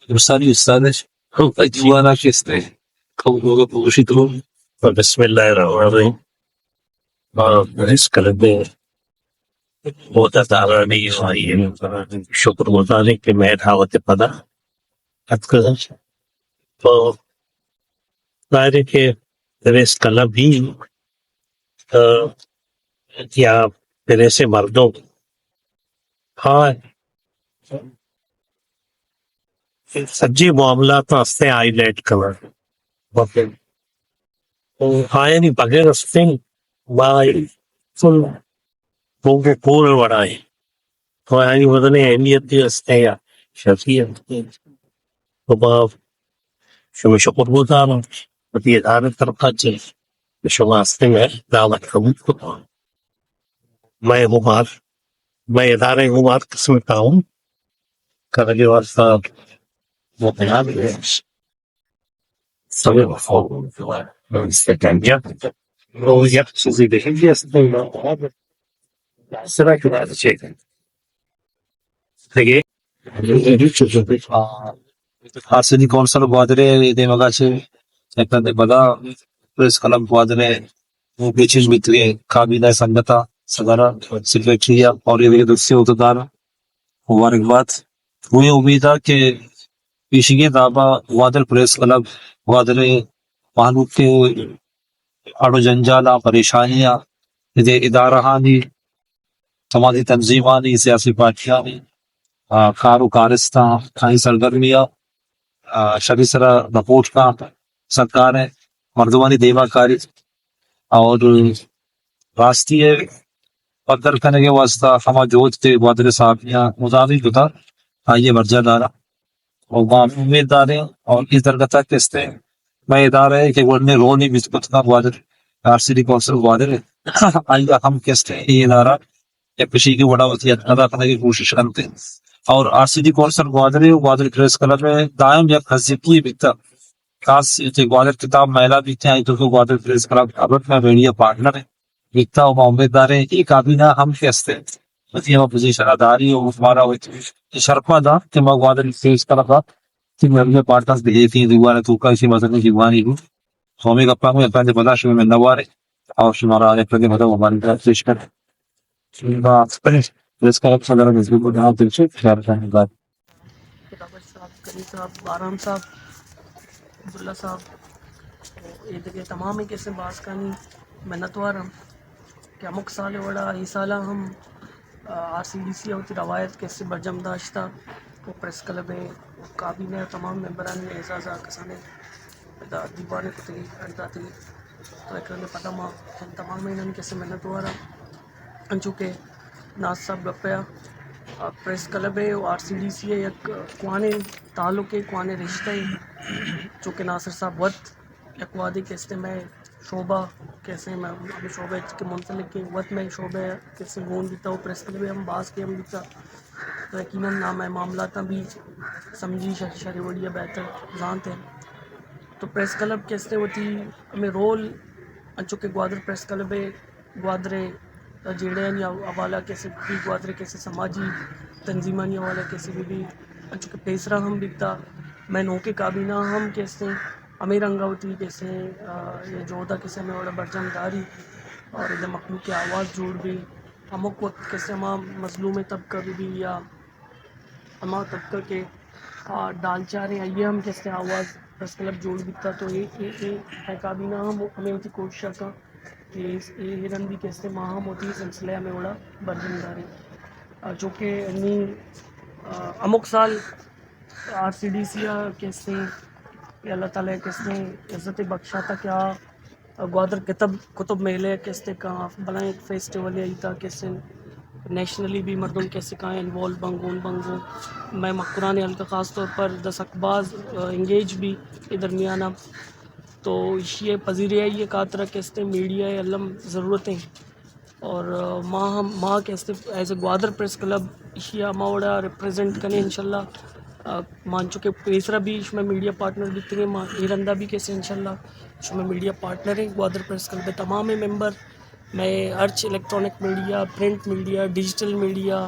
Ustadi Ustadish, Juana Kiste, Kogo Pushito, بسم اللہ الرحمن الرحیم. اور اس کلب میں بہت تعالی شکر گزار ہے کہ میں دعوت پدا حد کرا تو ظاہر ہے کہ پھر اس کلب بھی یا پھر ایسے مردوں ہاں سجی معاملات واسطے آئی لیٹ کور آئے نہیں بغیر اسفنگ بائی فل پونگے پورے بڑھائے تو آئی بدنے اہمیت دی استے یا شفیت تو باپ شما شکر گزار ہوں بطی ادارے طرفہ چلے شما استے میں دعوت قبول کرتا ہوں میں ادارے غمار قسم کا ہوں کرگی واسطہ وہ پیان ہے سبھی وفاق استقامیا رویت چیزی دیکھیں گے استے میں سرا کی بات چاہیے دیکھیں Hasidi Council Guadre, de Magache, Ekande Bada, Press Kalam Guadre, Beaches between Kabila Sangata, Sagara, Secretary, or even the Siotadara, Mubarakbat. We umida ke Pishige Daba, Water Press Club, Guadre, Mahlu ke Ado Janjala, Parishania, the Idarahani, Samadi Tanzimani, Siasi Patiani, Karu Karista, Kai Sardarmia, شبی سرا report کا سرکار ہے مردمانی دیوا کاری اور راستی پدر کرنے کے واسطہ ہما جوت تے بادر صاحب یا مضافی گتا آئیے مرجع دارا اور معامل امید دارے اور اس درگتہ کستے میں ادارہ ہے کہ گوڑنے رو نہیں بسکت کا بادر آر سی ڈی کونسل بادر ہے آئیے ہم کستے یہ ادارہ یا کسی کی بڑا وسیعت ادا کرنے کی کوشش کرتے ہیں اور R C D council Gwadar press club میں دائم یا خزیقی بکتا خاص گوادر کتاب میلہ بکتے ہیں تو گوادر پریس کلب ابت میں میڈیا پارٹنر ہے بکتا ہوں امید دار ہے یہ کابینہ ہم کیستے ہیں مطلب ہم پوزیشن اداری اور ہمارا ہوئی شرفہ دا کہ میں گوادر پریس کلب کا کہ میں اپنے پارٹنرز بھیجے تھی دوبارہ تو کا اسی مذہب کی جوانی ہوں تو ہمیں گپا ہوں اپنے بدا شروع میں نوار ہے اور شمارا اپنے مذہب ہماری طرف پیش کر پریس کلب صدر نظر کو جہاں دل سے خیال رہنے بعد کتابت صاحب کریم صاحب بارام صاحب عبداللہ صاحب یہ دیکھے تمام ہی کیسے باز کانی محنتوار ہم کہ امک سال وڑا یہ سالہ ہم آر سی ڈی سی ہوتی روایت کیسے برجم داشتہ وہ پریس کلب ہے وہ کابینہ تمام ممبران میں اعزاز کسانے دیوان کتنی ارداتی تو ایک رنگ پتہ ماں ہم تمام انہوں کیسے محنتوار ہم چونکہ ناز صاحب گپیا پریس کلب ہے وہ آر سی ڈی سی ہے یک کوانے تعلق ہے کوانے رشتہ ہے چونکہ ناصر صاحب وقت یک وعدے کیسے میں شعبہ کیسے میں ابھی شعبے کے منسلک کے وقت میں شعبہ کیسے گون دیتا ہوں پریس کلب ہم باز کے ہم دیتا تو یقیناً نام ہے معاملات بھی سمجھی شری وڑیا بہتر جانتے ہیں تو پریس کلب کیسے ہوتی ہمیں رول چونکہ گوادر پریس کلب ہے گوادرے جیڑے یا حوالہ کیسے بھی گوادرے کیسے سماجی تنظیمانی حوالہ کیسے بھی چونکہ پیسرا ہم دکھتا میں نو کے کابینہ ہم کیسے امیر انگاوتی کیسے یہ جوہدہ کیسے ہمیں بڑا برجم داری اور ادھر مخلوق کی آواز جوڑ بھی ہمک وقت کیسے ہما مظلوم طبقہ بھی یا ہما طبقہ کے ڈال چارے آئیے ہم کیسے آواز پریس کلب جوڑ دیتا تو یہ کابینہ ہم ہمیں ہوتی کوشش کا کہ یہ ہرن بھی کیسے ماہم ہوتی سلسلہ میں بڑا برجم داری جو کہ امک سال آر سی ڈی سی کیسے اللہ تعالیٰ کیسے عزت بخشا تھا کیا گوادر کتب میلے کیسے کہاں بلائیں ایک فیسٹیول ہے تھا کیسے نیشنلی بھی مردم کیسے کہاں انوالو بنگو میں مقران حلقہ خاص طور پر دس اقباز انگیج بھی درمیانہ تو یہ پذیریا یہ کاترہ کیسے میڈیا علم ضرورتیں اور ماں کیسے as a Gwadar press club یہ ماوڑا ریپرزینٹ کرنے انشاءاللہ مان چکے پیسرا بھی اس میں میڈیا پارٹنر بھی تھے ماں ہیرندہ بھی کیسے انشاءاللہ اس میں میڈیا پارٹنر ہیں گوادر پریس کلب تمام ممبر میں ارچ electronic media print media digital media